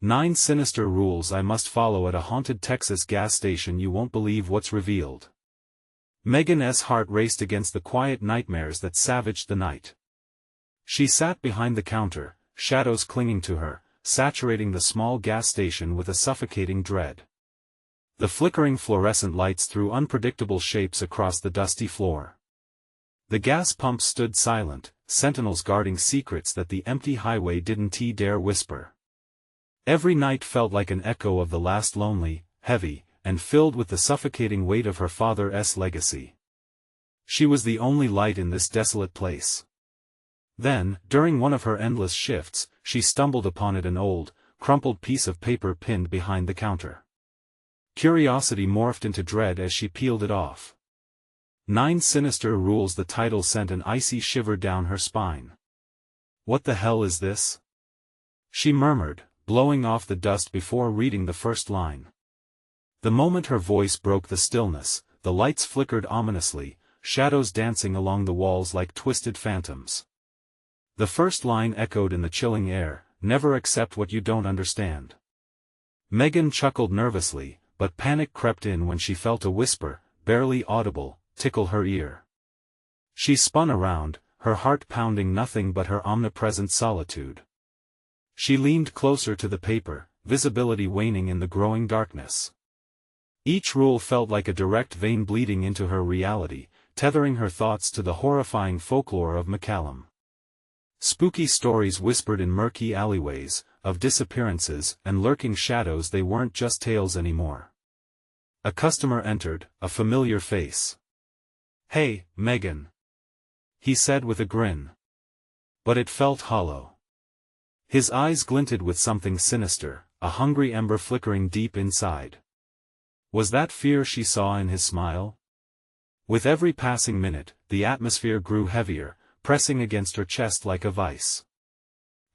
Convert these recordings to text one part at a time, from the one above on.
9 Sinister Rules I Must Follow at a Haunted Texas Gas Station. You won't believe what's revealed. Megan's heart raced against the quiet nightmares that savaged the night. She sat behind the counter, shadows clinging to her, saturating the small gas station with a suffocating dread. The flickering fluorescent lights threw unpredictable shapes across the dusty floor. The gas pumps stood silent, sentinels guarding secrets that the empty highway didn't dare whisper. Every night felt like an echo of the last, lonely, heavy, and filled with the suffocating weight of her father's legacy. She was the only light in this desolate place. Then, during one of her endless shifts, she stumbled upon an old, crumpled piece of paper pinned behind the counter. Curiosity morphed into dread as she peeled it off. 9 Sinister Rules. The title sent an icy shiver down her spine. What the hell is this? She murmured, blowing off the dust before reading the first line. The moment her voice broke the stillness, the lights flickered ominously, shadows dancing along the walls like twisted phantoms. The first line echoed in the chilling air, "Never accept what you don't understand." Megan chuckled nervously, but panic crept in when she felt a whisper, barely audible, tickle her ear. She spun around, her heart pounding nothing but her omnipresent solitude. She leaned closer to the paper, visibility waning in the growing darkness. Each rule felt like a direct vein bleeding into her reality, tethering her thoughts to the horrifying folklore of McCallum. Spooky stories whispered in murky alleyways, of disappearances and lurking shadows. They weren't just tales anymore. A customer entered, a familiar face. "Hey, Megan," he said with a grin. But it felt hollow. His eyes glinted with something sinister, a hungry ember flickering deep inside. Was that fear she saw in his smile? With every passing minute, the atmosphere grew heavier, pressing against her chest like a vice.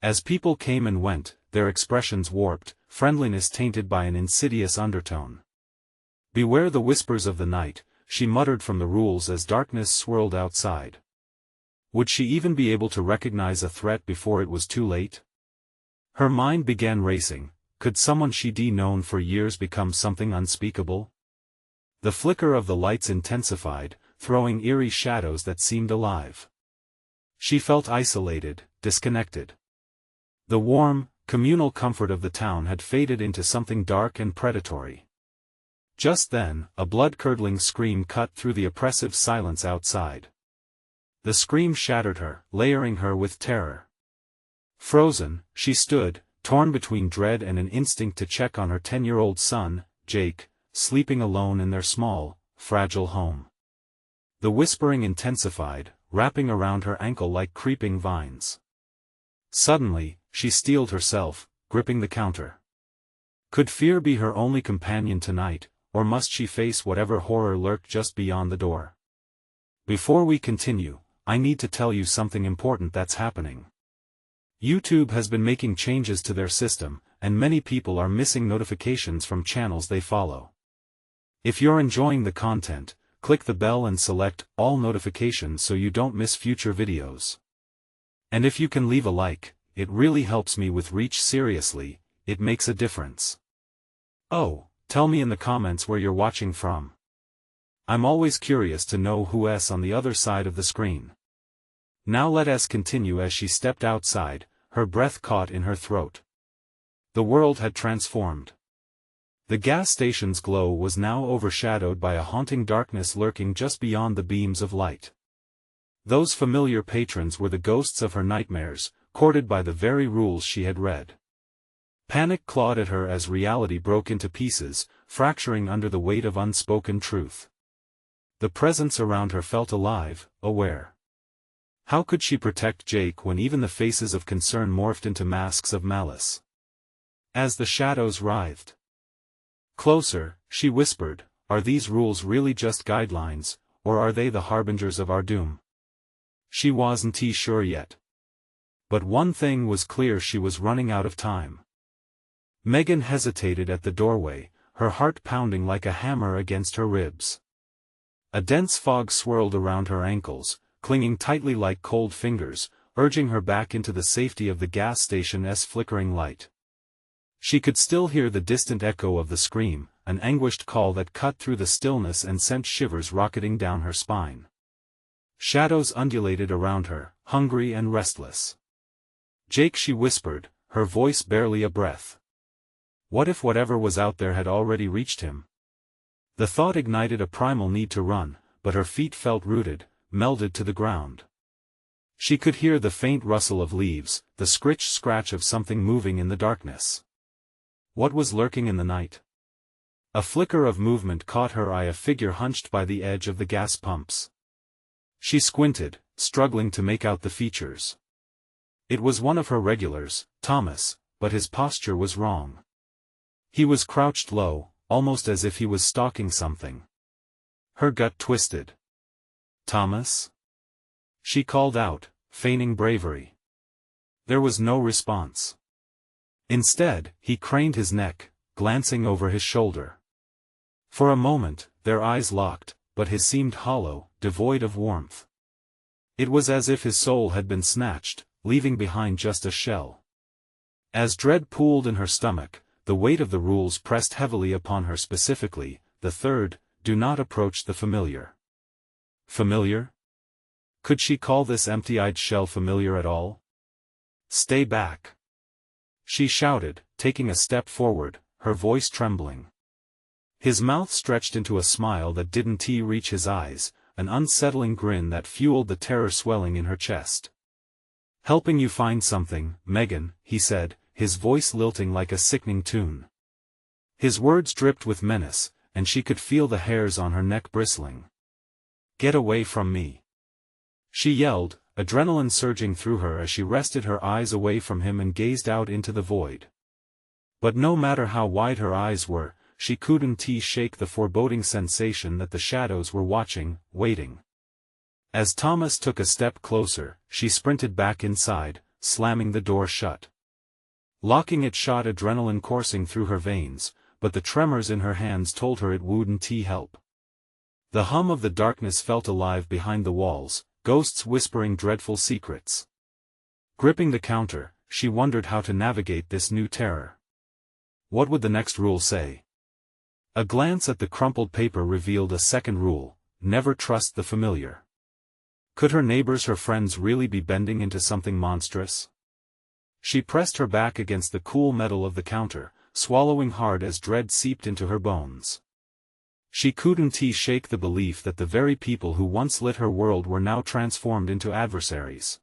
As people came and went, their expressions warped, friendliness tainted by an insidious undertone. "Beware the whispers of the night," she muttered from the rules as darkness swirled outside. Would she even be able to recognize a threat before it was too late? Her mind began racing. Could someone she'd known for years become something unspeakable? The flicker of the lights intensified, throwing eerie shadows that seemed alive. She felt isolated, disconnected. The warm, communal comfort of the town had faded into something dark and predatory. Just then, a blood-curdling scream cut through the oppressive silence outside. The scream shattered her, layering her with terror. Frozen, she stood, torn between dread and an instinct to check on her 10-year-old son, Jake, sleeping alone in their small, fragile home. The whispering intensified, wrapping around her ankle like creeping vines. Suddenly, she steeled herself, gripping the counter. Could fear be her only companion tonight, or must she face whatever horror lurked just beyond the door? Before we continue, I need to tell you something important that's happening. YouTube has been making changes to their system, and many people are missing notifications from channels they follow. If you're enjoying the content, click the bell and select all notifications so you don't miss future videos. And if you can leave a like, it really helps me with reach. Seriously, it makes a difference. Oh, tell me in the comments where you're watching from. I'm always curious to know who's on the other side of the screen. Now let us continue. As she stepped outside, her breath caught in her throat. The world had transformed. The gas station's glow was now overshadowed by a haunting darkness lurking just beyond the beams of light. Those familiar patrons were the ghosts of her nightmares, courted by the very rules she had read. Panic clawed at her as reality broke into pieces, fracturing under the weight of unspoken truth. The presence around her felt alive, aware. How could she protect Jake when even the faces of concern morphed into masks of malice? As the shadows writhed closer, she whispered, "Are these rules really just guidelines, or are they the harbingers of our doom?" She wasn't sure yet. But one thing was clear: she was running out of time. Megan hesitated at the doorway, her heart pounding like a hammer against her ribs. A dense fog swirled around her ankles, clinging tightly like cold fingers, urging her back into the safety of the gas station's flickering light. She could still hear the distant echo of the scream, an anguished call that cut through the stillness and sent shivers rocketing down her spine. Shadows undulated around her, hungry and restless. "Jake," she whispered, her voice barely a breath. What if whatever was out there had already reached him? The thought ignited a primal need to run, but her feet felt rooted, melded to the ground. She could hear the faint rustle of leaves, the scratch of something moving in the darkness. What was lurking in the night? A flicker of movement caught her eye, a figure hunched by the edge of the gas pumps. She squinted, struggling to make out the features. It was one of her regulars, Thomas, but his posture was wrong. He was crouched low, almost as if he was stalking something. Her gut twisted. "Thomas?" She called out, feigning bravery. There was no response. Instead, he craned his neck, glancing over his shoulder. For a moment, their eyes locked, but his seemed hollow, devoid of warmth. It was as if his soul had been snatched, leaving behind just a shell. As dread pooled in her stomach, the weight of the rules pressed heavily upon her, specifically, the third, "Do not approach the familiar." Familiar? Could she call this empty-eyed shell familiar at all? "Stay back!" she shouted, taking a step forward, her voice trembling. His mouth stretched into a smile that didn't reach his eyes, an unsettling grin that fueled the terror swelling in her chest. "Helping you find something, Megan," he said, his voice lilting like a sickening tune. His words dripped with menace, and she could feel the hairs on her neck bristling. "Get away from me!" she yelled, adrenaline surging through her as she wrested her eyes away from him and gazed out into the void. But no matter how wide her eyes were, she couldn't shake the foreboding sensation that the shadows were watching, waiting. As Thomas took a step closer, she sprinted back inside, slamming the door shut. Locking it shut, adrenaline coursing through her veins, but the tremors in her hands told her it wouldn't help. The hum of the darkness felt alive behind the walls, ghosts whispering dreadful secrets. Gripping the counter, she wondered how to navigate this new terror. What would the next rule say? A glance at the crumpled paper revealed a second rule: never trust the familiar. Could her neighbors, her friends, really be bending into something monstrous? She pressed her back against the cool metal of the counter, swallowing hard as dread seeped into her bones. She couldn't shake the belief that the very people who once lit her world were now transformed into adversaries.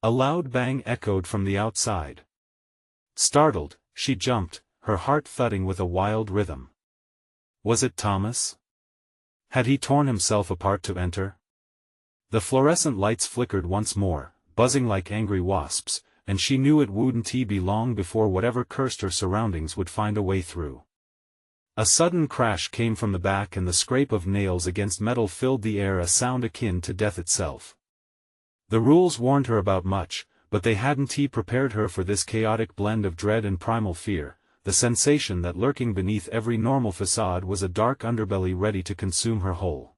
A loud bang echoed from the outside. Startled, she jumped, her heart thudding with a wild rhythm. Was it Thomas? Had he torn himself apart to enter? The fluorescent lights flickered once more, buzzing like angry wasps, and she knew it wouldn't be long before whatever cursed her surroundings would find a way through. A sudden crash came from the back, and the scrape of nails against metal filled the air, a sound akin to death itself. The rules warned her about much, but they hadn't prepared her for this chaotic blend of dread and primal fear, the sensation that lurking beneath every normal facade was a dark underbelly ready to consume her whole.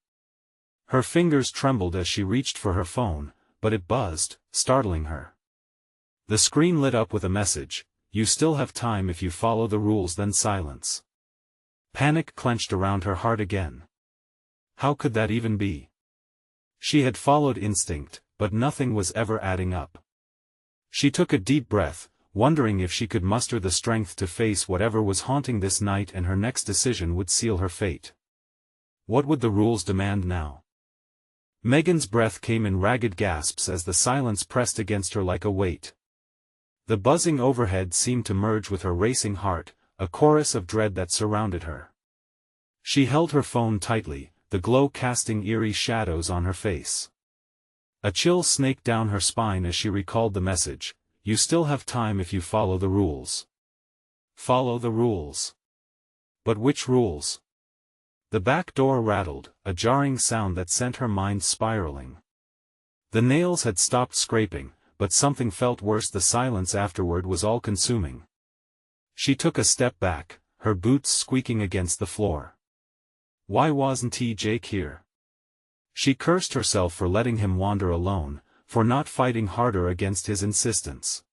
Her fingers trembled as she reached for her phone, but it buzzed, startling her. The screen lit up with a message: "You still have time if you follow the rules." Then silence. Panic clenched around her heart again. How could that even be? She had followed instinct, but nothing was ever adding up. She took a deep breath, wondering if she could muster the strength to face whatever was haunting this night, and her next decision would seal her fate. What would the rules demand now? Megan's breath came in ragged gasps as the silence pressed against her like a weight. The buzzing overhead seemed to merge with her racing heart, a chorus of dread that surrounded her. She held her phone tightly, the glow casting eerie shadows on her face. A chill snaked down her spine as she recalled the message: "You still have time if you follow the rules." Follow the rules. But which rules? The back door rattled, a jarring sound that sent her mind spiraling. The nails had stopped scraping, but something felt worse: the silence afterward was all-consuming. She took a step back, her boots squeaking against the floor. Why wasn't Jake here? She cursed herself for letting him wander alone, for not fighting harder against his insistence.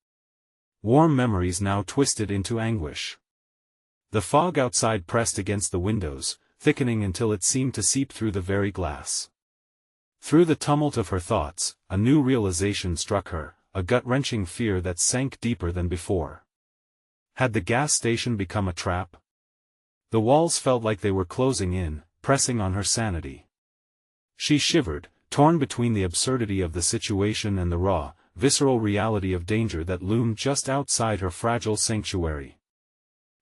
Warm memories now twisted into anguish. The fog outside pressed against the windows, thickening until it seemed to seep through the very glass. Through the tumult of her thoughts, a new realization struck her, a gut-wrenching fear that sank deeper than before. Had the gas station become a trap? The walls felt like they were closing in, pressing on her sanity. She shivered, torn between the absurdity of the situation and the raw, visceral reality of danger that loomed just outside her fragile sanctuary.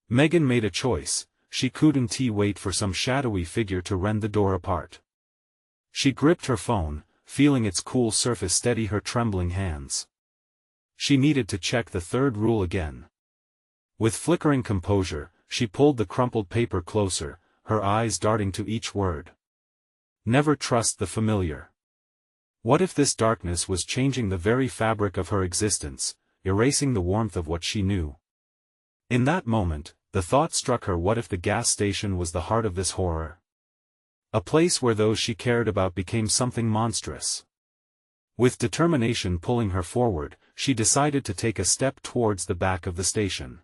Megan made a choice. She couldn't wait for some shadowy figure to rend the door apart. She gripped her phone, feeling its cool surface steady her trembling hands. She needed to check the third rule again. With flickering composure, she pulled the crumpled paper closer, her eyes darting to each word. Never trust the familiar. What if this darkness was changing the very fabric of her existence, erasing the warmth of what she knew? In that moment, the thought struck her: what if the gas station was the heart of this horror? A place where those she cared about became something monstrous. With determination pulling her forward, she decided to take a step towards the back of the station.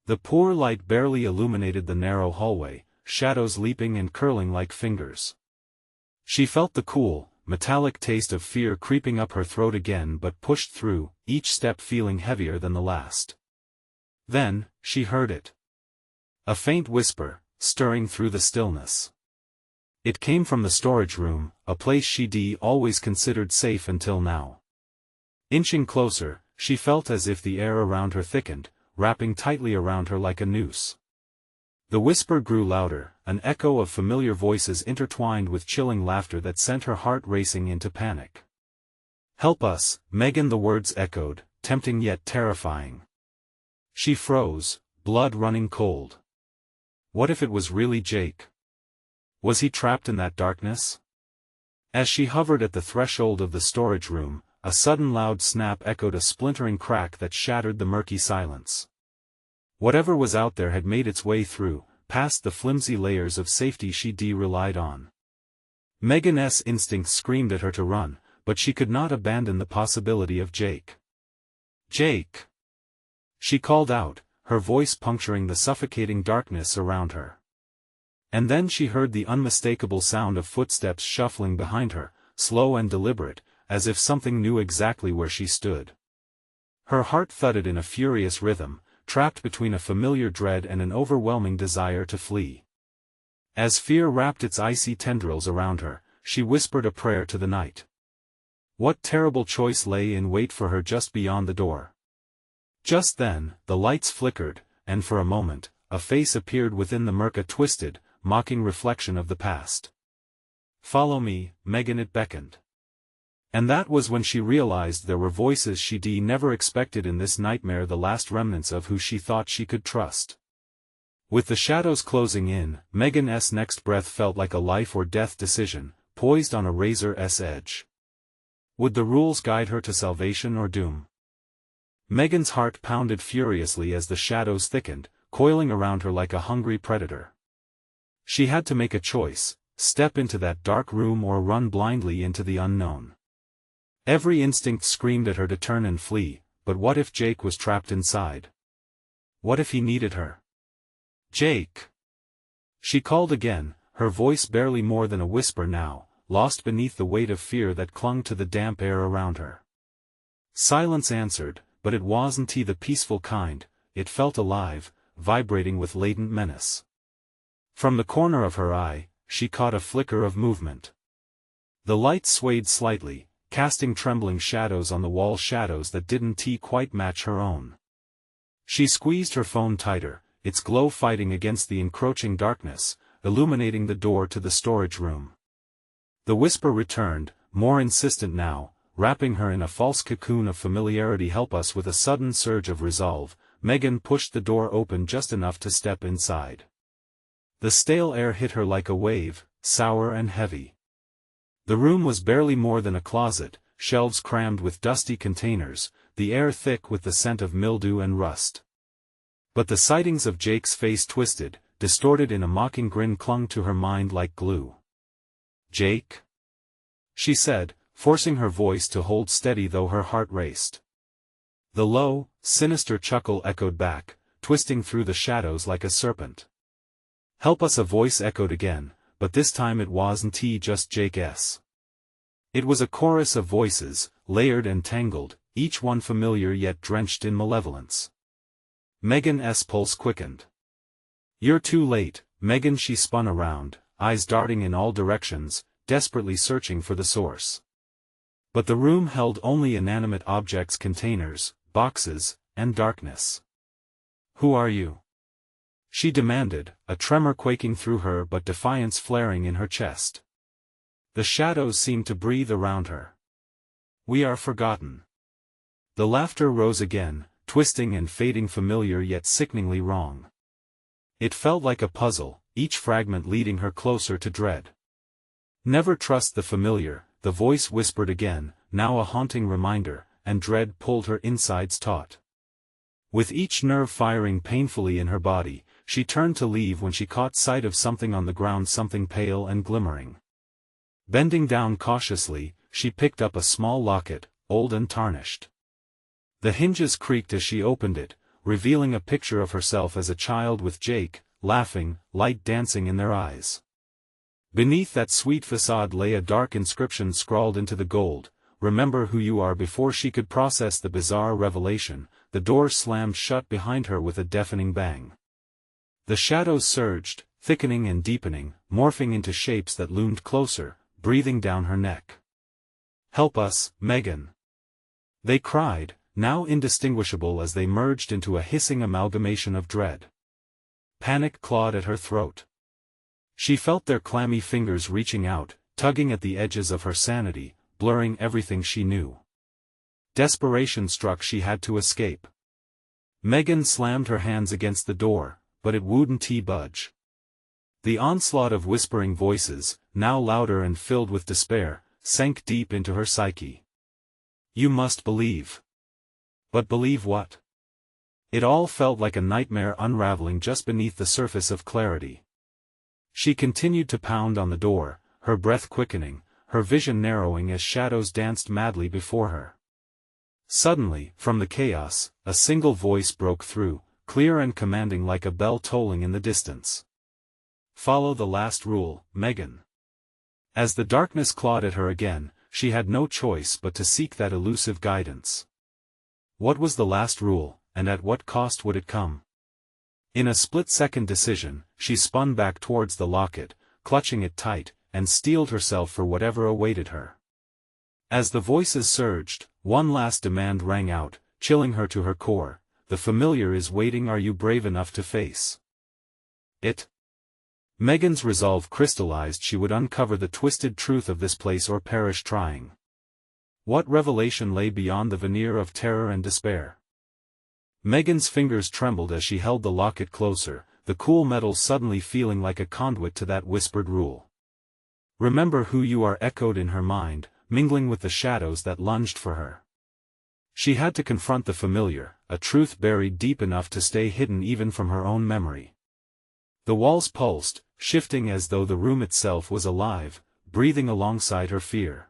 The poor light barely illuminated the narrow hallway, shadows leaping and curling like fingers. She felt the cool, metallic taste of fear creeping up her throat again, but pushed through, each step feeling heavier than the last. Then, she heard it. A faint whisper, stirring through the stillness. It came from the storage room, a place she'd always considered safe until now. Inching closer, she felt as if the air around her thickened, wrapping tightly around her like a noose. The whisper grew louder, an echo of familiar voices intertwined with chilling laughter that sent her heart racing into panic. "Help us, Megan," the words echoed, tempting yet terrifying. She froze, blood running cold. What if it was really Jake? Was he trapped in that darkness? As she hovered at the threshold of the storage room, a sudden loud snap echoed, a splintering crack that shattered the murky silence. Whatever was out there had made its way through, past the flimsy layers of safety she'd relied on. Megan's instincts screamed at her to run, but she could not abandon the possibility of Jake. "Jake!" she called out, her voice puncturing the suffocating darkness around her. And then she heard the unmistakable sound of footsteps shuffling behind her, slow and deliberate, as if something knew exactly where she stood. Her heart thudded in a furious rhythm, trapped between a familiar dread and an overwhelming desire to flee. As fear wrapped its icy tendrils around her, she whispered a prayer to the night. What terrible choice lay in wait for her just beyond the door? Just then, the lights flickered, and for a moment, a face appeared within the murk, a twisted, mocking reflection of the past. "Follow me, Megan," it beckoned. And that was when she realized there were voices she'd never expected in this nightmare, the last remnants of who she thought she could trust. With the shadows closing in, Megan's next breath felt like a life-or-death decision, poised on a razor's edge. Would the rules guide her to salvation or doom? Megan's heart pounded furiously as the shadows thickened, coiling around her like a hungry predator. She had to make a choice: step into that dark room or run blindly into the unknown. Every instinct screamed at her to turn and flee, but what if Jake was trapped inside? What if he needed her? "Jake!" she called again, her voice barely more than a whisper now, lost beneath the weight of fear that clung to the damp air around her. Silence answered, but it wasn't the peaceful kind. It felt alive, vibrating with latent menace. From the corner of her eye, she caught a flicker of movement. The light swayed slightly, casting trembling shadows on the wall, shadows that didn't quite match her own. She squeezed her phone tighter, its glow fighting against the encroaching darkness, illuminating the door to the storage room. The whisper returned, more insistent now, wrapping her in a false cocoon of familiarity. "Help us." With a sudden surge of resolve, Megan pushed the door open just enough to step inside. The stale air hit her like a wave, sour and heavy. The room was barely more than a closet, shelves crammed with dusty containers, the air thick with the scent of mildew and rust. But the sightings of Jake's face, twisted, distorted in a mocking grin, clung to her mind like glue. "Jake?" she said, forcing her voice to hold steady though her heart raced. The low, sinister chuckle echoed back, twisting through the shadows like a serpent. "Help us," a voice echoed again, but this time it wasn't just Jake's. It was a chorus of voices, layered and tangled, each one familiar yet drenched in malevolence. Megan's pulse quickened. "You're too late, Megan," she spun around, eyes darting in all directions, desperately searching for the source. But the room held only inanimate objects, containers, boxes, and darkness. "Who are you?" she demanded, a tremor quaking through her but defiance flaring in her chest. The shadows seemed to breathe around her. "We are forgotten." The laughter rose again, twisting and fading, familiar yet sickeningly wrong. It felt like a puzzle, each fragment leading her closer to dread. "Never trust the familiar," the voice whispered again, now a haunting reminder, and dread pulled her insides taut. With each nerve firing painfully in her body, she turned to leave when she caught sight of something on the ground, something pale and glimmering. Bending down cautiously, she picked up a small locket, old and tarnished. The hinges creaked as she opened it, revealing a picture of herself as a child with Jake, laughing, light dancing in their eyes. Beneath that sweet facade lay a dark inscription scrawled into the gold, "Remember who you are." Before she could process the bizarre revelation, the door slammed shut behind her with a deafening bang. The shadows surged, thickening and deepening, morphing into shapes that loomed closer, breathing down her neck. "Help us, Megan!" they cried, now indistinguishable as they merged into a hissing amalgamation of dread. Panic clawed at her throat. She felt their clammy fingers reaching out, tugging at the edges of her sanity, blurring everything she knew. Desperation struck. She had to escape. Megan slammed her hands against the door, but it wouldn't budge. The onslaught of whispering voices, now louder and filled with despair, sank deep into her psyche. "You must believe." But believe what? It all felt like a nightmare unraveling just beneath the surface of clarity. She continued to pound on the door, her breath quickening, her vision narrowing as shadows danced madly before her. Suddenly, from the chaos, a single voice broke through, clear and commanding like a bell tolling in the distance. "Follow the last rule, Megan." As the darkness clawed at her again, she had no choice but to seek that elusive guidance. What was the last rule, and at what cost would it come? In a split-second decision, she spun back towards the locket, clutching it tight, and steeled herself for whatever awaited her. As the voices surged, one last demand rang out, chilling her to her core: "The familiar is waiting. Are you brave enough to face it?" Megan's resolve crystallized. She would uncover the twisted truth of this place or perish trying. What revelation lay beyond the veneer of terror and despair? Megan's fingers trembled as she held the locket closer, the cool metal suddenly feeling like a conduit to that whispered rule. "Remember who you are," echoed in her mind, mingling with the shadows that lunged for her. She had to confront the familiar, a truth buried deep enough to stay hidden even from her own memory. The walls pulsed, shifting as though the room itself was alive, breathing alongside her fear.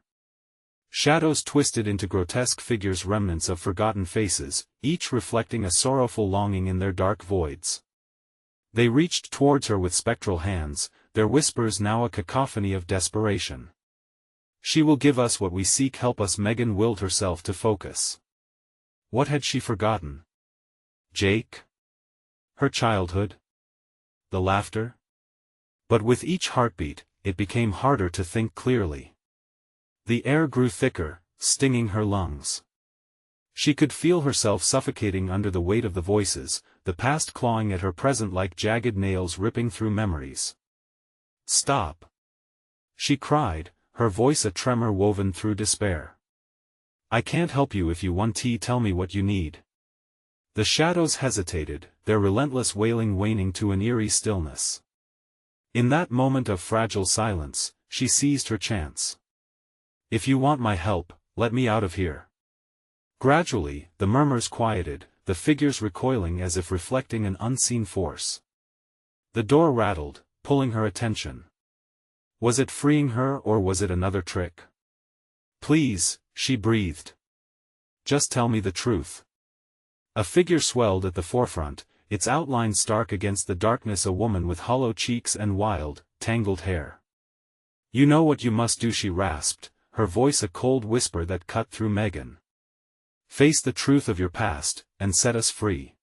Shadows twisted into grotesque figures, remnants of forgotten faces, each reflecting a sorrowful longing in their dark voids. They reached towards her with spectral hands, their whispers now a cacophony of desperation. "She will give us what we seek. Help us." Megan willed herself to focus. What had she forgotten? Jake? Her childhood? The laughter? But with each heartbeat, it became harder to think clearly. The air grew thicker, stinging her lungs. She could feel herself suffocating under the weight of the voices, the past clawing at her present like jagged nails ripping through memories. "Stop!" she cried, her voice a tremor woven through despair. "I can't help you if you want to. Tell me what you need." The shadows hesitated, their relentless wailing waning to an eerie stillness. In that moment of fragile silence, she seized her chance. "If you want my help, let me out of here." Gradually, the murmurs quieted, the figures recoiling as if reflecting an unseen force. The door rattled, pulling her attention. Was it freeing her or was it another trick? "Please," she breathed. "Just tell me the truth." A figure swelled at the forefront, its outline stark against the darkness, a woman with hollow cheeks and wild, tangled hair. "You know what you must do," she rasped, her voice a cold whisper that cut through Megan. "Face the truth of your past, and set us free."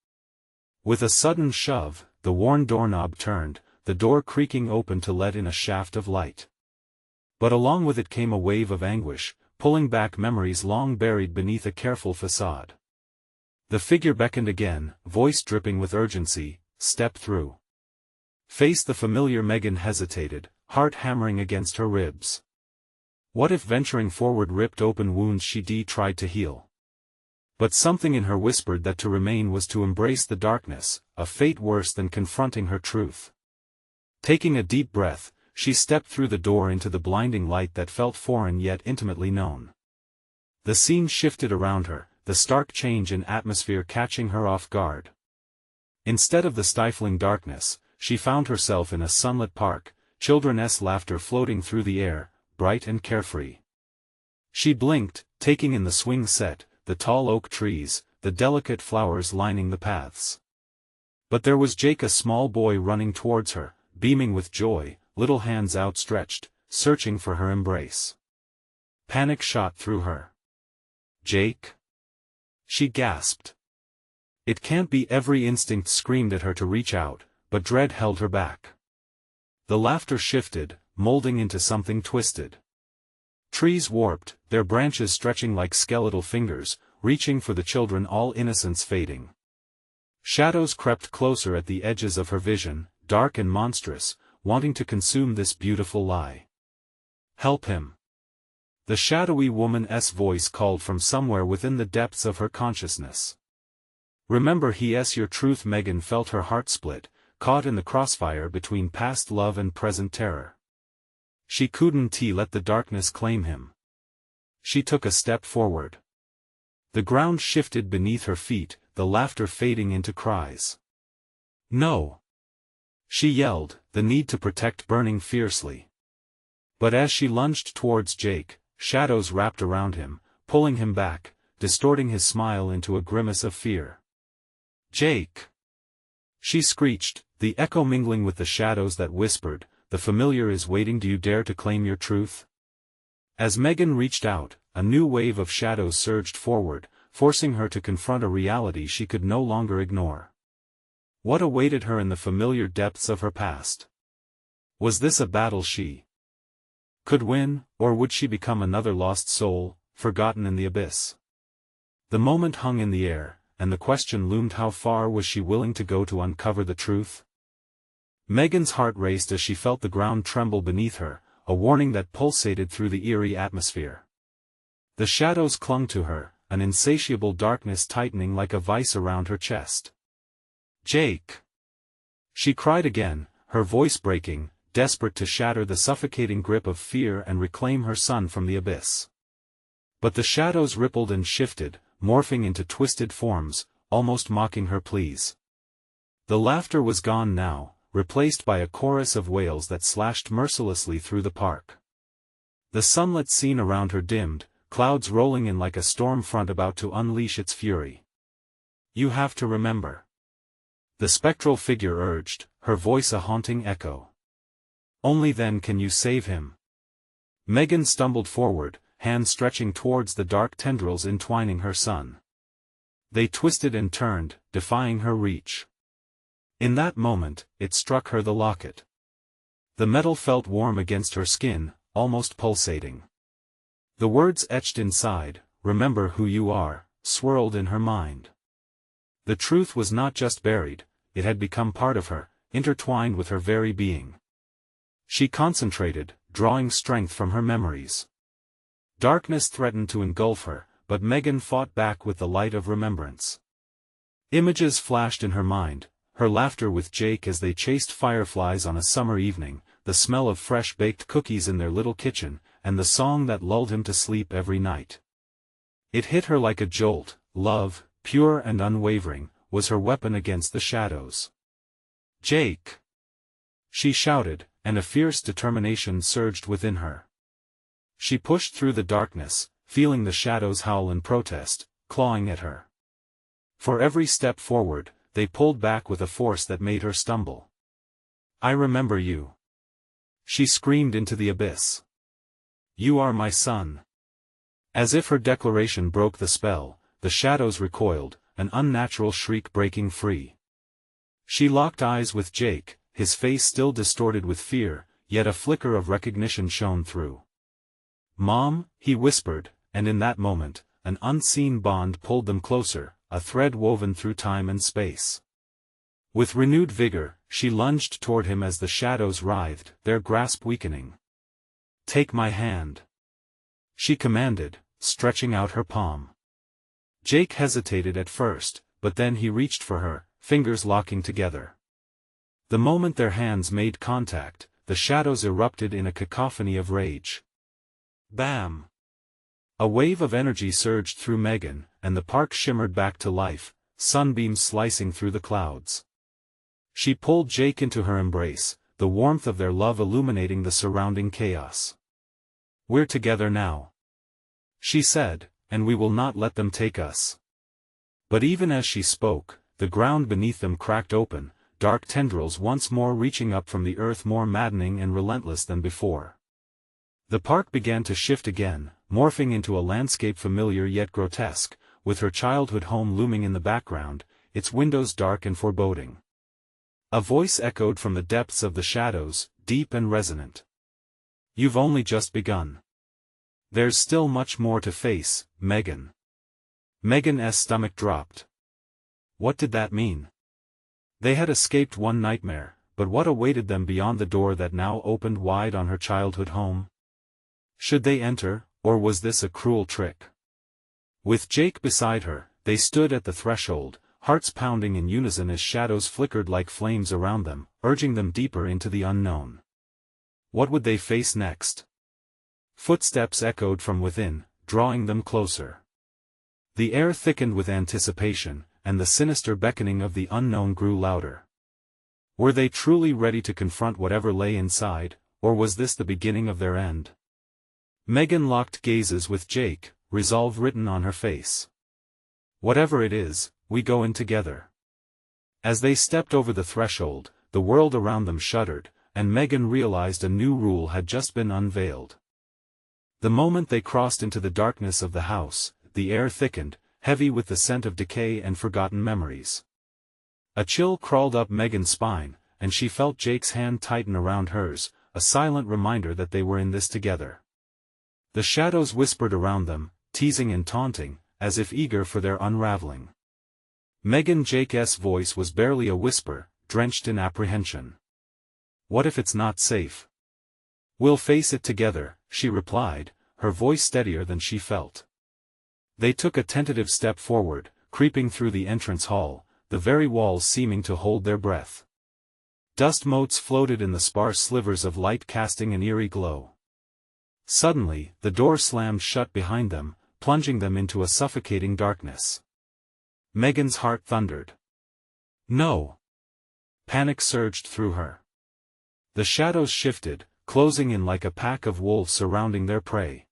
With a sudden shove, the worn doorknob turned, the door creaking open to let in a shaft of light. But along with it came a wave of anguish, pulling back memories long buried beneath a careful facade. The figure beckoned again, voice dripping with urgency. "Step through." Face the familiar. Megan hesitated, heart hammering against her ribs. What if venturing forward ripped open wounds she tried to heal? But something in her whispered that to remain was to embrace the darkness, a fate worse than confronting her truth. Taking a deep breath, she stepped through the door into the blinding light that felt foreign yet intimately known. The scene shifted around her, the stark change in atmosphere catching her off guard. Instead of the stifling darkness, she found herself in a sunlit park, children's laughter floating through the air, bright and carefree. She blinked, taking in the swing set, the tall oak trees, the delicate flowers lining the paths. But there was Jake, a small boy running towards her, beaming with joy, little hands outstretched, searching for her embrace. Panic shot through her. "Jake?" she gasped. "It can't be." Every instinct screamed at her to reach out, but dread held her back. The laughter shifted, molding into something twisted. Trees warped, their branches stretching like skeletal fingers, reaching for the children, all innocence fading. Shadows crept closer at the edges of her vision, dark and monstrous, wanting to consume this beautiful lie. "Help him." The shadowy woman's voice called from somewhere within the depths of her consciousness. "Remember he's your truth." Megan felt her heart split, caught in the crossfire between past love and present terror. She couldn't let the darkness claim him. She took a step forward. The ground shifted beneath her feet, the laughter fading into cries. "No!" she yelled, the need to protect burning fiercely. But as she lunged towards Jake, shadows wrapped around him, pulling him back, distorting his smile into a grimace of fear. "Jake!" she screeched, the echo mingling with the shadows that whispered, "The familiar is waiting. Do you dare to claim your truth?" As Megan reached out, a new wave of shadows surged forward, forcing her to confront a reality she could no longer ignore. What awaited her in the familiar depths of her past? Was this a battle she could win, or would she become another lost soul, forgotten in the abyss? The moment hung in the air, and the question loomed: how far was she willing to go to uncover the truth? Megan's heart raced as she felt the ground tremble beneath her, a warning that pulsated through the eerie atmosphere. The shadows clung to her, an insatiable darkness tightening like a vice around her chest. "Jake!" she cried again, her voice breaking, desperate to shatter the suffocating grip of fear and reclaim her son from the abyss. But the shadows rippled and shifted, morphing into twisted forms, almost mocking her pleas. The laughter was gone now, replaced by a chorus of wails that slashed mercilessly through the park. The sunlit scene around her dimmed, clouds rolling in like a storm front about to unleash its fury. "You have to remember," the spectral figure urged, her voice a haunting echo. "Only then can you save him." Megan stumbled forward, hands stretching towards the dark tendrils entwining her son. They twisted and turned, defying her reach. In that moment, it struck her, the locket. The metal felt warm against her skin, almost pulsating. The words etched inside, "Remember who you are," swirled in her mind. The truth was not just buried, it had become part of her, intertwined with her very being. She concentrated, drawing strength from her memories. Darkness threatened to engulf her, but Megan fought back with the light of remembrance. Images flashed in her mind, her laughter with Jake as they chased fireflies on a summer evening, the smell of fresh baked cookies in their little kitchen, and the song that lulled him to sleep every night. It hit her like a jolt. Love, pure and unwavering, was her weapon against the shadows. "Jake!" she shouted, and a fierce determination surged within her. She pushed through the darkness, feeling the shadows howl in protest, clawing at her. For every step forward, they pulled back with a force that made her stumble. "I remember you," she screamed into the abyss. "You are my son." As if her declaration broke the spell, the shadows recoiled, an unnatural shriek breaking free. She locked eyes with Jake, his face still distorted with fear, yet a flicker of recognition shone through. "Mom," he whispered, and in that moment, an unseen bond pulled them closer, a thread woven through time and space. With renewed vigor, she lunged toward him as the shadows writhed, their grasp weakening. "Take my hand," she commanded, stretching out her palm. Jake hesitated at first, but then he reached for her, fingers locking together. The moment their hands made contact, the shadows erupted in a cacophony of rage. Bam! A wave of energy surged through Megan, and the park shimmered back to life, sunbeams slicing through the clouds. She pulled Jake into her embrace, the warmth of their love illuminating the surrounding chaos. "We're together now," she said, "and we will not let them take us." But even as she spoke, the ground beneath them cracked open, dark tendrils once more reaching up from the earth more maddening and relentless than before. The park began to shift again, morphing into a landscape familiar yet grotesque, with her childhood home looming in the background, its windows dark and foreboding. A voice echoed from the depths of the shadows, deep and resonant. "You've only just begun. There's still much more to face, Megan." Megan's stomach dropped. What did that mean? They had escaped one nightmare, but what awaited them beyond the door that now opened wide on her childhood home? Should they enter, or was this a cruel trick? With Jake beside her, they stood at the threshold, hearts pounding in unison as shadows flickered like flames around them, urging them deeper into the unknown. What would they face next? Footsteps echoed from within, drawing them closer. The air thickened with anticipation, and the sinister beckoning of the unknown grew louder. Were they truly ready to confront whatever lay inside, or was this the beginning of their end? Megan locked gazes with Jake, resolve written on her face. "Whatever it is, we go in together." As they stepped over the threshold, the world around them shuddered, and Megan realized a new rule had just been unveiled. The moment they crossed into the darkness of the house, the air thickened, heavy with the scent of decay and forgotten memories. A chill crawled up Megan's spine, and she felt Jake's hand tighten around hers, a silent reminder that they were in this together. The shadows whispered around them, teasing and taunting, as if eager for their unraveling. Jake's voice was barely a whisper, drenched in apprehension. "What if it's not safe?" "We'll face it together," she replied, her voice steadier than she felt. They took a tentative step forward, creeping through the entrance hall, the very walls seeming to hold their breath. Dust motes floated in the sparse slivers of light, casting an eerie glow. Suddenly, the door slammed shut behind them, plunging them into a suffocating darkness. Megan's heart thundered. "No!" Panic surged through her. The shadows shifted, closing in like a pack of wolves surrounding their prey.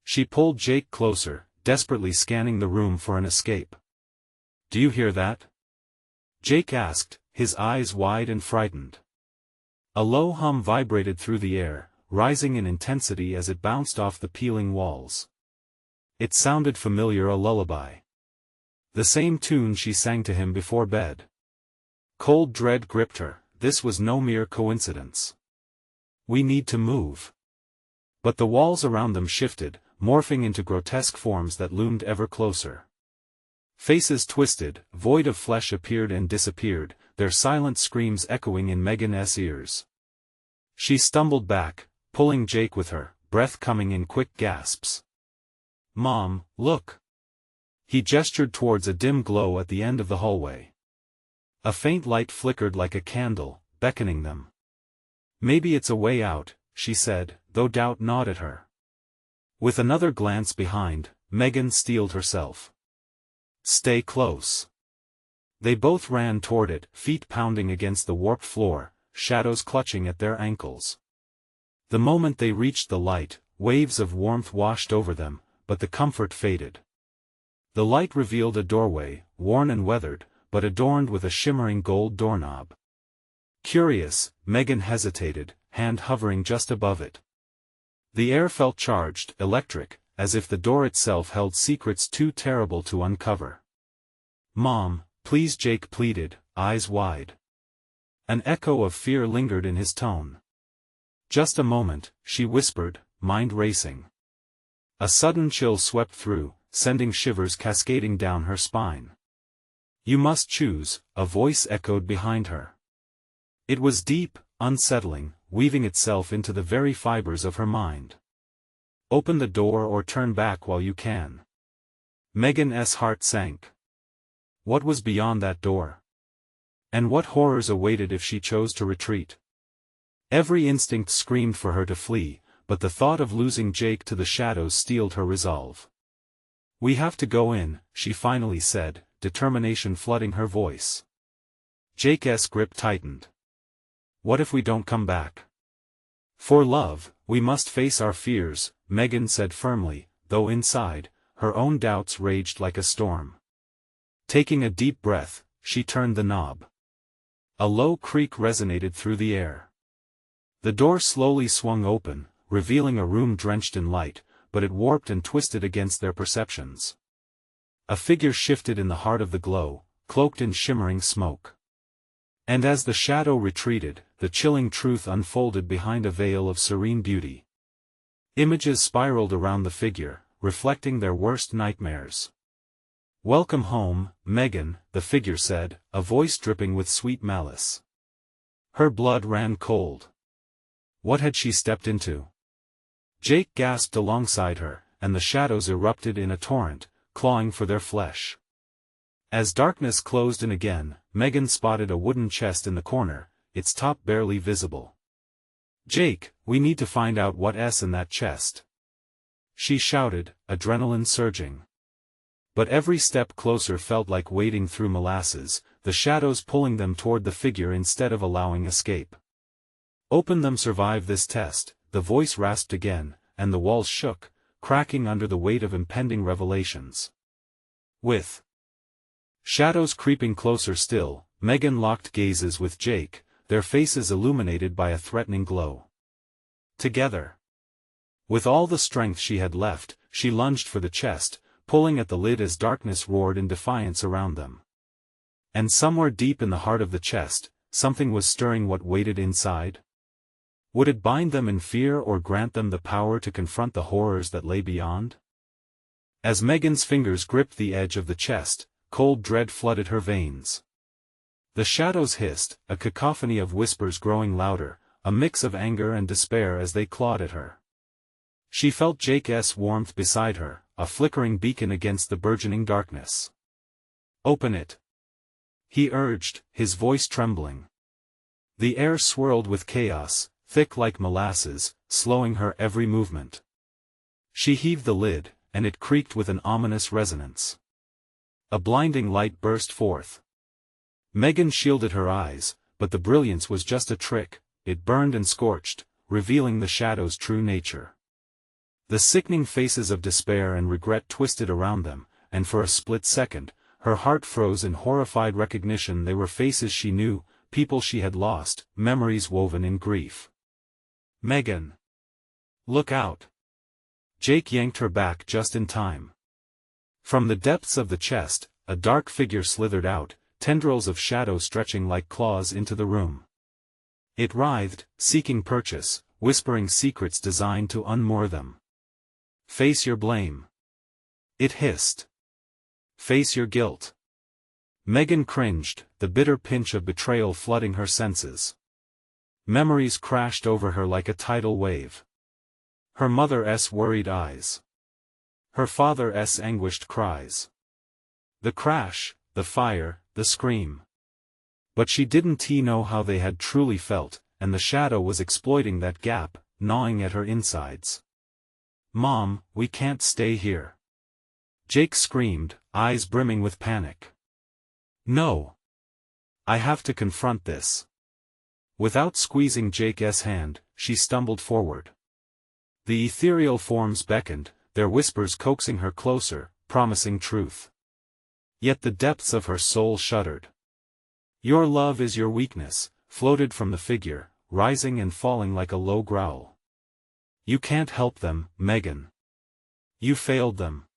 She pulled Jake closer, desperately scanning the room for an escape. "Do you hear that?" Jake asked, his eyes wide and frightened. A low hum vibrated through the air, rising in intensity as it bounced off the peeling walls. It sounded familiar, a lullaby. The same tune she sang to him before bed. Cold dread gripped her. This was no mere coincidence. "We need to move." But the walls around them shifted, morphing into grotesque forms that loomed ever closer. Faces twisted, void of flesh appeared and disappeared, their silent screams echoing in Megan's ears. She stumbled back, pulling Jake with her, breath coming in quick gasps. "Mom, look!" He gestured towards a dim glow at the end of the hallway. A faint light flickered like a candle, beckoning them. "Maybe it's a way out," she said, though doubt gnawed at her. With another glance behind, Megan steeled herself. "Stay close." They both ran toward it, feet pounding against the warped floor, shadows clutching at their ankles. The moment they reached the light, waves of warmth washed over them, but the comfort faded. The light revealed a doorway, worn and weathered, but adorned with a shimmering gold doorknob. Curious, Megan hesitated, hand hovering just above it. The air felt charged, electric, as if the door itself held secrets too terrible to uncover. "Mom, please," Jake pleaded, eyes wide. An echo of fear lingered in his tone. "Just a moment," she whispered, mind racing. A sudden chill swept through, sending shivers cascading down her spine. "You must choose," a voice echoed behind her. It was deep, unsettling, weaving itself into the very fibers of her mind. "Open the door or turn back while you can." Megan's heart sank. What was beyond that door? And what horrors awaited if she chose to retreat? Every instinct screamed for her to flee, but the thought of losing Jake to the shadows steeled her resolve. "We have to go in," she finally said, determination flooding her voice. Jake's grip tightened. "What if we don't come back?" "For love, we must face our fears," Megan said firmly, though inside, her own doubts raged like a storm. Taking a deep breath, she turned the knob. A low creak resonated through the air. The door slowly swung open, revealing a room drenched in light, but it warped and twisted against their perceptions. A figure shifted in the heart of the glow, cloaked in shimmering smoke. And as the shadow retreated, the chilling truth unfolded behind a veil of serene beauty. Images spiraled around the figure, reflecting their worst nightmares. "Welcome home, Megan," the figure said, a voice dripping with sweet malice. Her blood ran cold. What had she stepped into? Jake gasped alongside her, and the shadows erupted in a torrent, clawing for their flesh. As darkness closed in again, Megan spotted a wooden chest in the corner, its top barely visible. "Jake, we need to find out what's in that chest," she shouted, adrenaline surging. But every step closer felt like wading through molasses, the shadows pulling them toward the figure instead of allowing escape. "Open them, survive this test," the voice rasped again, and the walls shook, cracking under the weight of impending revelations. With shadows creeping closer still, Megan locked gazes with Jake, their faces illuminated by a threatening glow. Together, with all the strength she had left, she lunged for the chest, pulling at the lid as darkness roared in defiance around them. And somewhere deep in the heart of the chest, something was stirring. What waited inside? Would it bind them in fear or grant them the power to confront the horrors that lay beyond? As Megan's fingers gripped the edge of the chest, cold dread flooded her veins. The shadows hissed, a cacophony of whispers growing louder, a mix of anger and despair as they clawed at her. She felt Jake's warmth beside her, a flickering beacon against the burgeoning darkness. "Open it," he urged, his voice trembling. The air swirled with chaos, thick like molasses, slowing her every movement. She heaved the lid, and it creaked with an ominous resonance. A blinding light burst forth. Megan shielded her eyes, but the brilliance was just a trick. It burned and scorched, revealing the shadow's true nature. The sickening faces of despair and regret twisted around them, and for a split second, her heart froze in horrified recognition. They were faces she knew, people she had lost, memories woven in grief. "Megan! Look out!" Jake yanked her back just in time. From the depths of the chest, a dark figure slithered out, tendrils of shadow stretching like claws into the room. It writhed, seeking purchase, whispering secrets designed to unmoor them. "Face your blame," it hissed. "Face your guilt." Megan cringed, the bitter pinch of betrayal flooding her senses. Memories crashed over her like a tidal wave. Her mother's worried eyes. Her father's anguished cries. The crash, the fire, the scream. But she didn't know how they had truly felt, and the shadow was exploiting that gap, gnawing at her insides. "Mom, we can't stay here," Jake screamed, eyes brimming with panic. "No. I have to confront this." Without squeezing Jake's hand, she stumbled forward. The ethereal forms beckoned, their whispers coaxing her closer, promising truth. Yet the depths of her soul shuddered. "Your love is your weakness," floated from the figure, rising and falling like a low growl. "You can't help them, Megan. You failed them."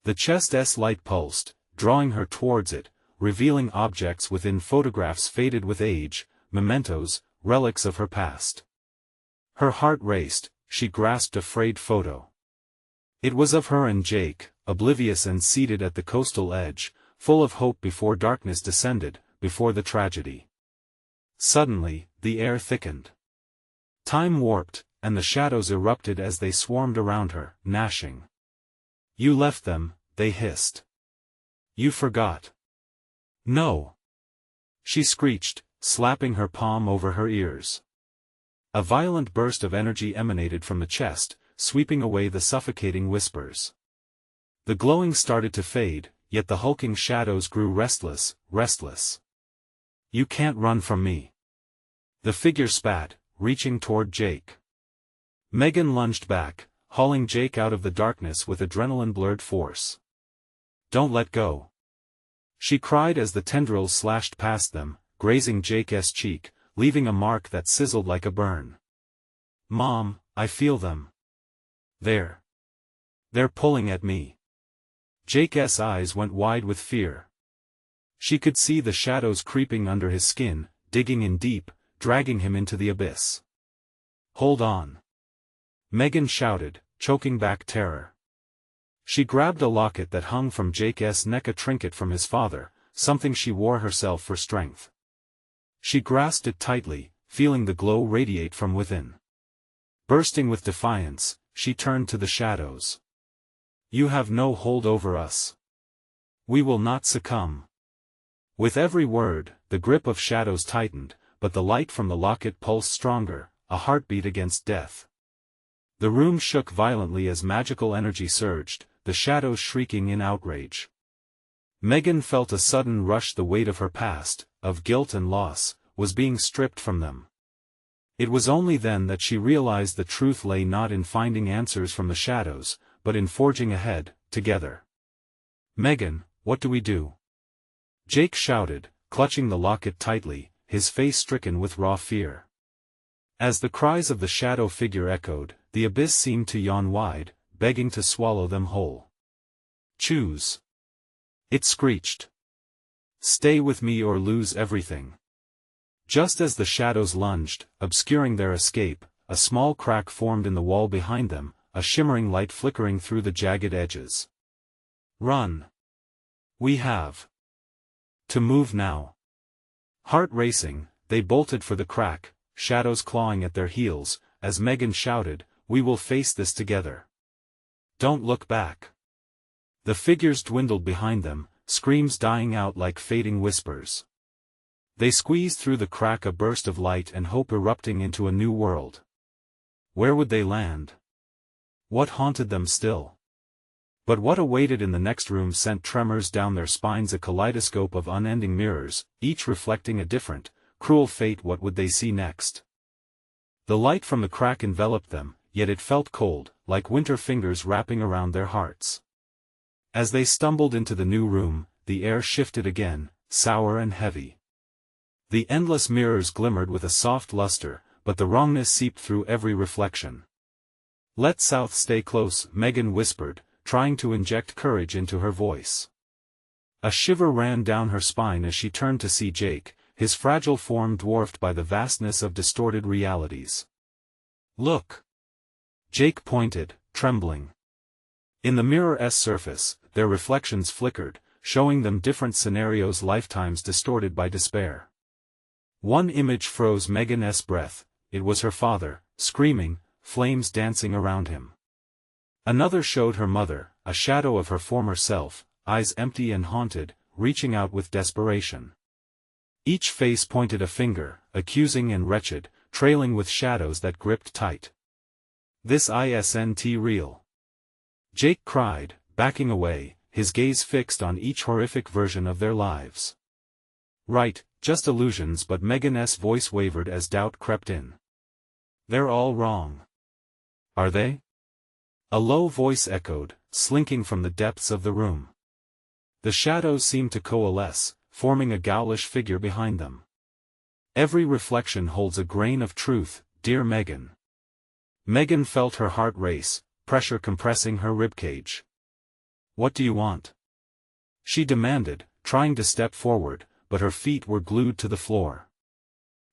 The chest's light pulsed, drawing her towards it, revealing objects within, photographs faded with age, mementos, relics of her past. Her heart raced. She grasped a frayed photo. It was of her and Jake, oblivious and seated at the coastal edge, full of hope before darkness descended, before the tragedy. Suddenly, the air thickened. Time warped, and the shadows erupted as they swarmed around her, gnashing. "You left them," they hissed. "You forgot." "No!" she screeched, slapping her palm over her ears. A violent burst of energy emanated from the chest, sweeping away the suffocating whispers. The glowing started to fade, yet the hulking shadows grew restless, restless. "You can't run from me." The figure spat, reaching toward Jake. Megan lunged back, hauling Jake out of the darkness with adrenaline-blurred force. "Don't let go!" she cried as the tendrils slashed past them, grazing Jake's cheek, leaving a mark that sizzled like a burn. "Mom, I feel them. They're pulling at me." Jake's eyes went wide with fear. She could see the shadows creeping under his skin, digging in deep, dragging him into the abyss. "Hold on!" Megan shouted, choking back terror. She grabbed a locket that hung from Jake's neck, a trinket from his father, something she wore herself for strength. She grasped it tightly, feeling the glow radiate from within. Bursting with defiance, she turned to the shadows. "You have no hold over us. We will not succumb." With every word, the grip of shadows tightened, but the light from the locket pulsed stronger, a heartbeat against death. The room shook violently as magical energy surged, the shadows shrieking in outrage. Megan felt a sudden rush. The weight of her past, of guilt and loss, was being stripped from them. It was only then that she realized the truth lay not in finding answers from the shadows, but in forging ahead, together. "Megan, what do we do?" Jake shouted, clutching the locket tightly, his face stricken with raw fear. As the cries of the shadow figure echoed, the abyss seemed to yawn wide, begging to swallow them whole. "Choose," it screeched. "Stay with me or lose everything." Just as the shadows lunged, obscuring their escape, a small crack formed in the wall behind them, a shimmering light flickering through the jagged edges. "Run. We have to move now." Heart racing, they bolted for the crack, shadows clawing at their heels, as Megan shouted, "We will face this together. Don't look back." The figures dwindled behind them, screams dying out like fading whispers. They squeezed through the crack, a burst of light and hope erupting into a new world. Where would they land? What haunted them still? But what awaited in the next room sent tremors down their spines, a kaleidoscope of unending mirrors, each reflecting a different, cruel fate. What would they see next? The light from the crack enveloped them, yet it felt cold, like winter fingers wrapping around their hearts. As they stumbled into the new room, the air shifted again, sour and heavy. The endless mirrors glimmered with a soft luster, but the wrongness seeped through every reflection. "Let South stay close," Megan whispered, trying to inject courage into her voice. A shiver ran down her spine as she turned to see Jake, his fragile form dwarfed by the vastness of distorted realities. "Look!" Jake pointed, trembling. In the mirror's surface, their reflections flickered, showing them different scenarios, lifetimes distorted by despair. One image froze Megan's breath. It was her father, screaming, flames dancing around him. Another showed her mother, a shadow of her former self, eyes empty and haunted, reaching out with desperation. Each face pointed a finger, accusing and wretched, trailing with shadows that gripped tight. "This isn't real," Jake cried, backing away, his gaze fixed on each horrific version of their lives. "Right, just illusions," but Megan's voice wavered as doubt crept in. "They're all wrong." "Are they?" A low voice echoed, slinking from the depths of the room. The shadows seemed to coalesce, forming a ghoulish figure behind them. Every reflection holds a grain of truth, dear Megan. Megan felt her heart race, pressure compressing her ribcage. What do you want? She demanded, trying to step forward, but her feet were glued to the floor.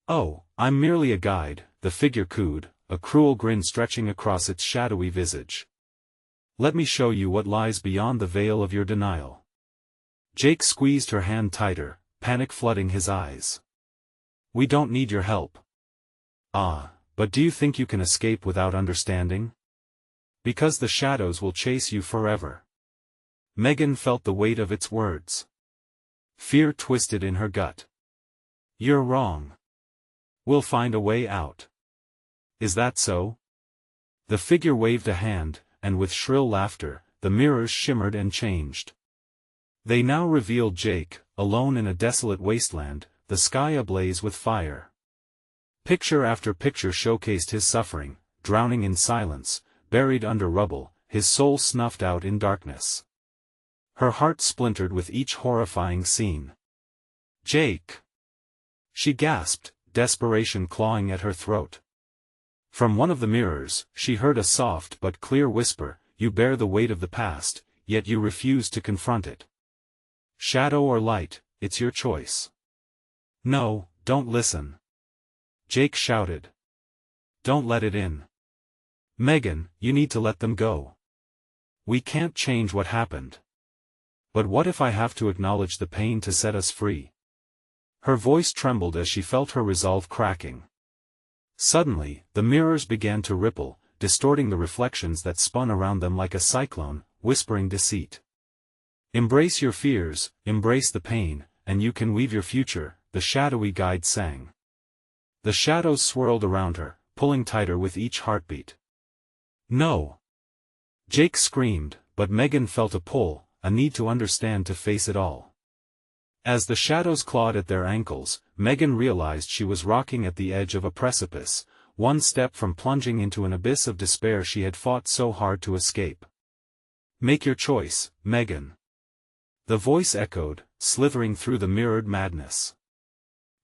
Oh, I'm merely a guide, the figure cooed, a cruel grin stretching across its shadowy visage. Let me show you what lies beyond the veil of your denial. Jake squeezed her hand tighter, panic flooding his eyes. We don't need your help. Ah, but do you think you can escape without understanding? Because the shadows will chase you forever. Megan felt the weight of its words. Fear twisted in her gut. You're wrong. We'll find a way out. Is that so? The figure waved a hand, and with shrill laughter, the mirrors shimmered and changed. They now revealed Jake, alone in a desolate wasteland, the sky ablaze with fire. Picture after picture showcased his suffering, drowning in silence, buried under rubble, his soul snuffed out in darkness. Her heart splintered with each horrifying scene. Jake! She gasped, desperation clawing at her throat. From one of the mirrors, she heard a soft but clear whisper, you bear the weight of the past, yet you refuse to confront it. Shadow or light, it's your choice. No, don't listen. Jake shouted. Don't let it in. Megan, you need to let them go. We can't change what happened. But what if I have to acknowledge the pain to set us free? Her voice trembled as she felt her resolve cracking. Suddenly, the mirrors began to ripple, distorting the reflections that spun around them like a cyclone, whispering deceit. Embrace your fears, embrace the pain, and you can weave your future, the shadowy guide sang. The shadows swirled around her, pulling tighter with each heartbeat. No! Jake screamed, but Megan felt a pull, a need to understand to face it all. As the shadows clawed at their ankles, Megan realized she was rocking at the edge of a precipice, one step from plunging into an abyss of despair she had fought so hard to escape. Make your choice, Megan. The voice echoed, slithering through the mirrored madness.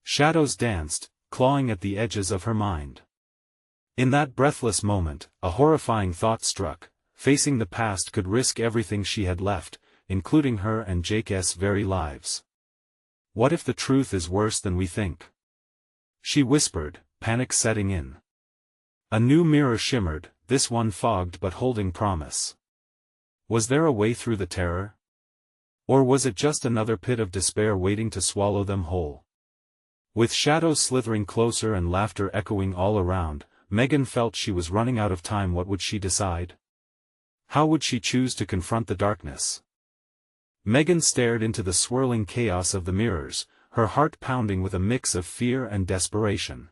Shadows danced, clawing at the edges of her mind. In that breathless moment, a horrifying thought struck: facing the past could risk everything she had left, including her and Jake's very lives. What if the truth is worse than we think? She whispered, panic setting in. A new mirror shimmered, this one fogged but holding promise. Was there a way through the terror? Or was it just another pit of despair waiting to swallow them whole? With shadows slithering closer and laughter echoing all around, Megan felt she was running out of time. What would she decide? How would she choose to confront the darkness? Megan stared into the swirling chaos of the mirrors, her heart pounding with a mix of fear and desperation.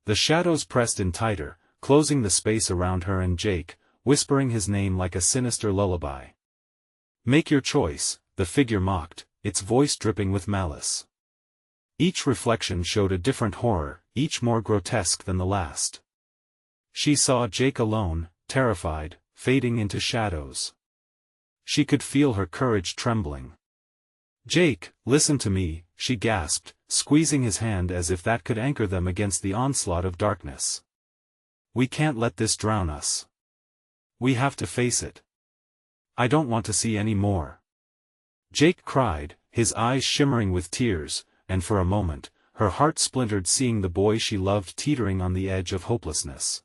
The shadows pressed in tighter, closing the space around her and Jake, whispering his name like a sinister lullaby. Make your choice, the figure mocked, its voice dripping with malice. Each reflection showed a different horror, each more grotesque than the last. She saw Jake alone, terrified, fading into shadows. She could feel her courage trembling. Jake, listen to me, she gasped, squeezing his hand as if that could anchor them against the onslaught of darkness. We can't let this drown us. We have to face it. I don't want to see any more. Jake cried, his eyes shimmering with tears, and for a moment, her heart splintered seeing the boy she loved teetering on the edge of hopelessness.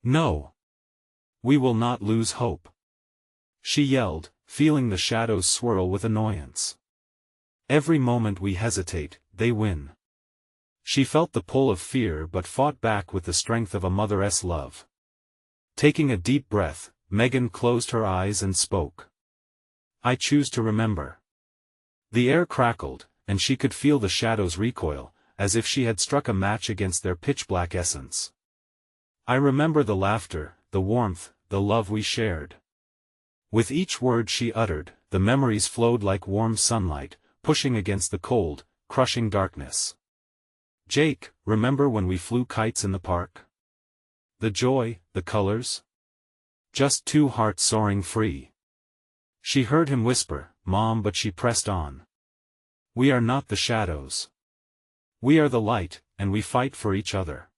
No! We will not lose hope. She yelled, feeling the shadows swirl with annoyance. Every moment we hesitate, they win. She felt the pull of fear but fought back with the strength of a mother's love. Taking a deep breath, Megan closed her eyes and spoke. I choose to remember. The air crackled, and she could feel the shadows recoil, as if she had struck a match against their pitch-black essence. I remember the laughter, the warmth, the love we shared. With each word she uttered, the memories flowed like warm sunlight, pushing against the cold, crushing darkness. Jake, remember when we flew kites in the park? The joy, the colors? Just two hearts soaring free. She heard him whisper, "Mom," but she pressed on. "We are not the shadows. We are the light, and we fight for each other."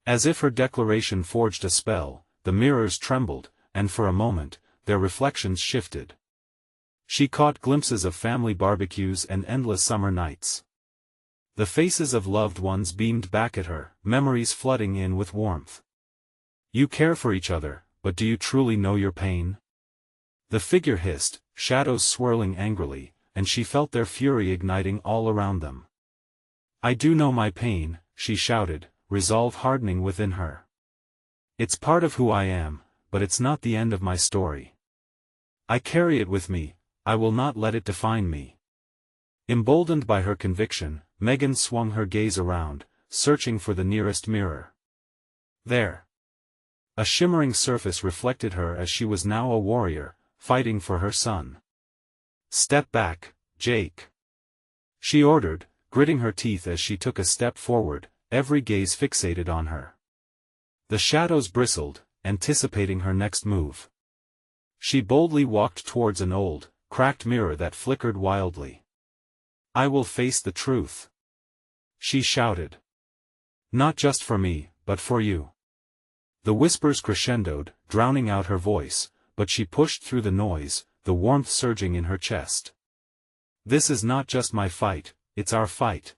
As if her declaration forged a spell, the mirrors trembled, and for a moment, their reflections shifted. She caught glimpses of family barbecues and endless summer nights. The faces of loved ones beamed back at her, memories flooding in with warmth. "You care for each other, but do you truly know your pain?" The figure hissed, shadows swirling angrily, and she felt their fury igniting all around them. "I do know my pain," she shouted, resolve hardening within her. "It's part of who I am, but it's not the end of my story. I carry it with me, I will not let it define me." Emboldened by her conviction, Megan swung her gaze around, searching for the nearest mirror. There. A shimmering surface reflected her as she was now a warrior, fighting for her son. "Step back, Jake," she ordered, gritting her teeth as she took a step forward, every gaze fixated on her. The shadows bristled, anticipating her next move. She boldly walked towards an old, cracked mirror that flickered wildly. "I will face the truth," she shouted. "Not just for me, but for you." The whispers crescendoed, drowning out her voice, but she pushed through the noise, the warmth surging in her chest. "This is not just my fight, it's our fight."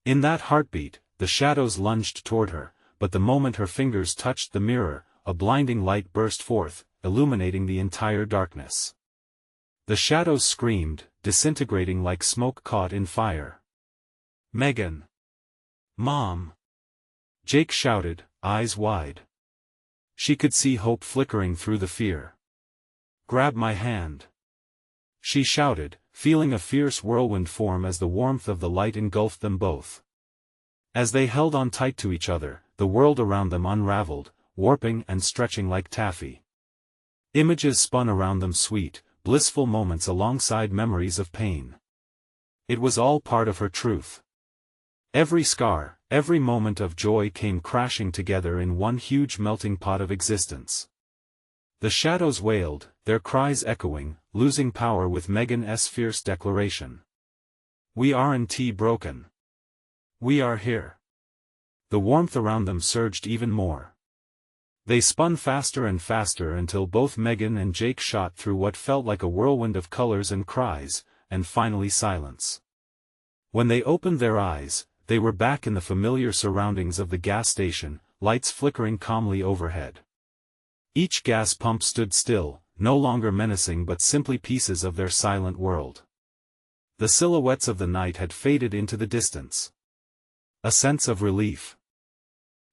In that heartbeat, the shadows lunged toward her, but the moment her fingers touched the mirror, a blinding light burst forth, illuminating the entire darkness. The shadows screamed, disintegrating like smoke caught in fire. "Megan! Mom!" Jake shouted, eyes wide. She could see hope flickering through the fear. "Grab my hand," she shouted, feeling a fierce whirlwind form as the warmth of the light engulfed them both. As they held on tight to each other, the world around them unraveled, warping and stretching like taffy. Images spun around them, sweet, blissful moments alongside memories of pain. It was all part of her truth. Every scar, every moment of joy came crashing together in one huge melting pot of existence. The shadows wailed, their cries echoing, losing power with Megan's fierce declaration. "We aren't broken. We are here." The warmth around them surged even more. They spun faster and faster until both Megan and Jake shot through what felt like a whirlwind of colors and cries, and finally silence. When they opened their eyes, they were back in the familiar surroundings of the gas station, lights flickering calmly overhead. Each gas pump stood still, no longer menacing but simply pieces of their silent world. The silhouettes of the night had faded into the distance. A sense of relief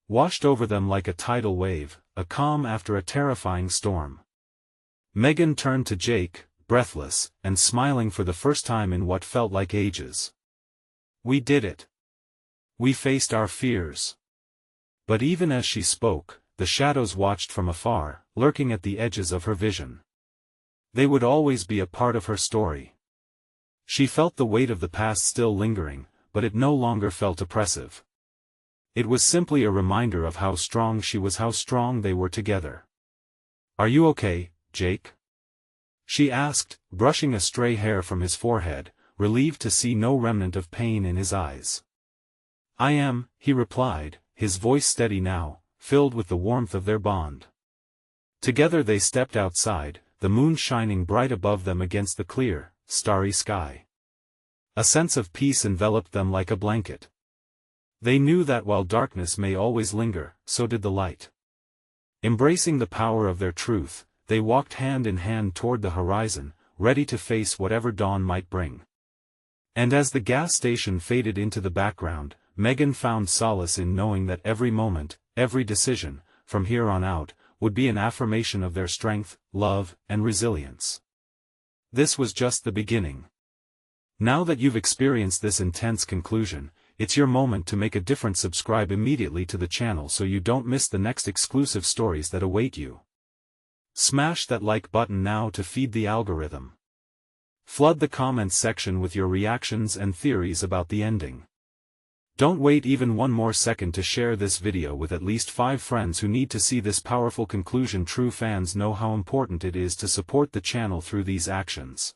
washed over them like a tidal wave, a calm after a terrifying storm. Megan turned to Jake, breathless, and smiling for the first time in what felt like ages. "We did it. We faced our fears." But even as she spoke, the shadows watched from afar, lurking at the edges of her vision. They would always be a part of her story. She felt the weight of the past still lingering, but it no longer felt oppressive. It was simply a reminder of how strong she was, how strong they were together. "Are you okay, Jake?" she asked, brushing a stray hair from his forehead, relieved to see no remnant of pain in his eyes. "I am," he replied, his voice steady now, filled with the warmth of their bond. Together they stepped outside, the moon shining bright above them against the clear, starry sky. A sense of peace enveloped them like a blanket. They knew that while darkness may always linger, so did the light. Embracing the power of their truth, they walked hand in hand toward the horizon, ready to face whatever dawn might bring. And as the gas station faded into the background, Megan found solace in knowing that every moment, every decision, from here on out, would be an affirmation of their strength, love, and resilience. This was just the beginning. Now that you've experienced this intense conclusion, it's your moment to make a difference. Subscribe immediately to the channel so you don't miss the next exclusive stories that await you. Smash that like button now to feed the algorithm. Flood the comments section with your reactions and theories about the ending. Don't wait even one more second to share this video with at least 5 friends who need to see this powerful conclusion. True fans know how important it is to support the channel through these actions.